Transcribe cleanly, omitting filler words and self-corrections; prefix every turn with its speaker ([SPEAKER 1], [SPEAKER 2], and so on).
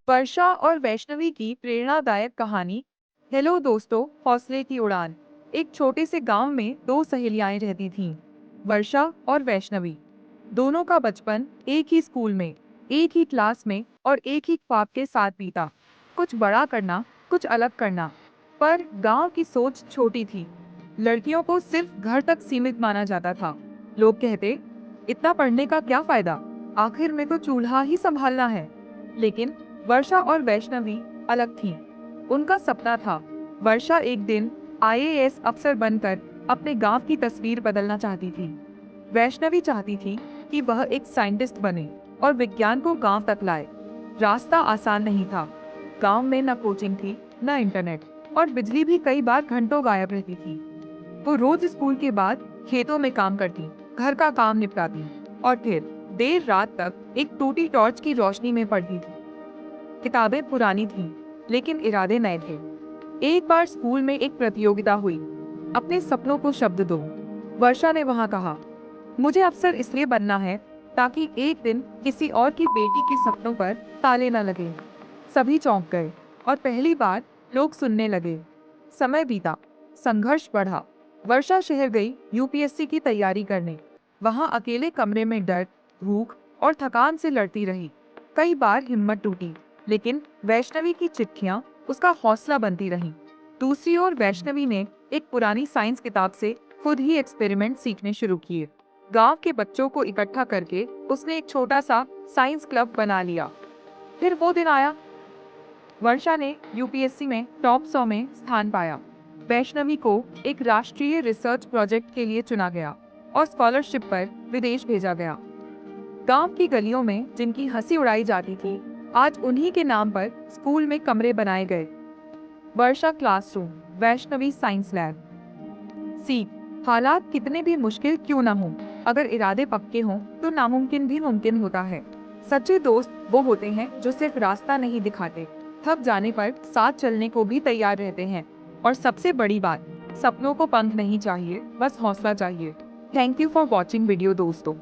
[SPEAKER 1] वर्षा और वैष्णवी की प्रेरणादायक कहानी। हेलो दोस्तों, हौसले की उड़ान। एक छोटे से गांव में दो सहेलियां रहती थीं, वर्षा और वैष्णवी। दोनों का बचपन एक ही स्कूल में, एक ही क्लास में और एक ही ख्वाब के साथ बीता। कुछ बड़ा करना, कुछ अलग करना। पर गांव की सोच छोटी थी। लड़कियों को सिर्फ घर तक सीमित माना जाता था। लोग कहते, इतना पढ़ने का क्या फायदा, आखिर में तो चूल्हा ही संभालना है। लेकिन वर्षा और वैष्णवी अलग थीं। उनका सपना था, वर्षा एक दिन आईएएस अफसर बनकर अपने गांव की तस्वीर बदलना चाहती थी। वैष्णवी चाहती थी कि वह एक साइंटिस्ट बने और विज्ञान को गांव तक लाए। रास्ता आसान नहीं था। गांव में न कोचिंग थी, न इंटरनेट, और बिजली भी कई बार घंटों गायब रहती थी। वो रोज स्कूल के बाद खेतों में काम करती, घर का काम निपटाती और फिर देर रात तक एक टूटी टॉर्च की रोशनी में पढ़ती थी। किताबें पुरानी थीं, लेकिन इरादे नए थे। एक बार स्कूल में एक प्रतियोगिता हुई। अपने सपनों को शब्द दो, वर्षा ने वहां कहा। मुझे अफसर इसलिए बनना है ताकि एक दिन किसी और की बेटी के सपनों पर ताले न लगे। सभी चौंक गए और पहली बार लोग सुनने लगे। समय बीता, संघर्ष बढ़ा। वर्षा शहर गई यूपीएससी की तैयारी करने। वहां अकेले कमरे में डर, भूख और थकान से लड़ती रही। कई बार हिम्मत टूटी, लेकिन वैष्णवी की चिट्ठियां उसका हौसला बनती रहीं। दूसरी ओर वैष्णवी ने एक पुरानी साइंस किताब से खुद ही एक्सपेरिमेंट सीखने शुरू किए। गांव के बच्चों को इकट्ठा करके उसने एक छोटा सा साइंस क्लब बना लिया। फिर वो दिन आया। वर्षा ने यूपीएससी में टॉप 100 में स्थान पाया। वैष्णवी को एक राष्ट्रीय रिसर्च प्रोजेक्ट के लिए चुना गया और स्कॉलरशिप पर विदेश भेजा गया। गांव की गलियों में जिनकी हंसी उड़ाई जाती थी, आज उन्हीं के नाम पर स्कूल में कमरे बनाए गए। वर्षा क्लासरूम, वैष्णवी साइंस लैब। सीख, हालात कितने भी मुश्किल क्यों ना हो, अगर इरादे पक्के हों तो नामुमकिन भी मुमकिन होता है। सच्चे दोस्त वो होते हैं जो सिर्फ रास्ता नहीं दिखाते, थक जाने पर साथ चलने को भी तैयार रहते हैं। और सबसे बड़ी बात, सपनों को पंख नहीं चाहिए, बस हौसला चाहिए। Thank you for watching video दोस्तों।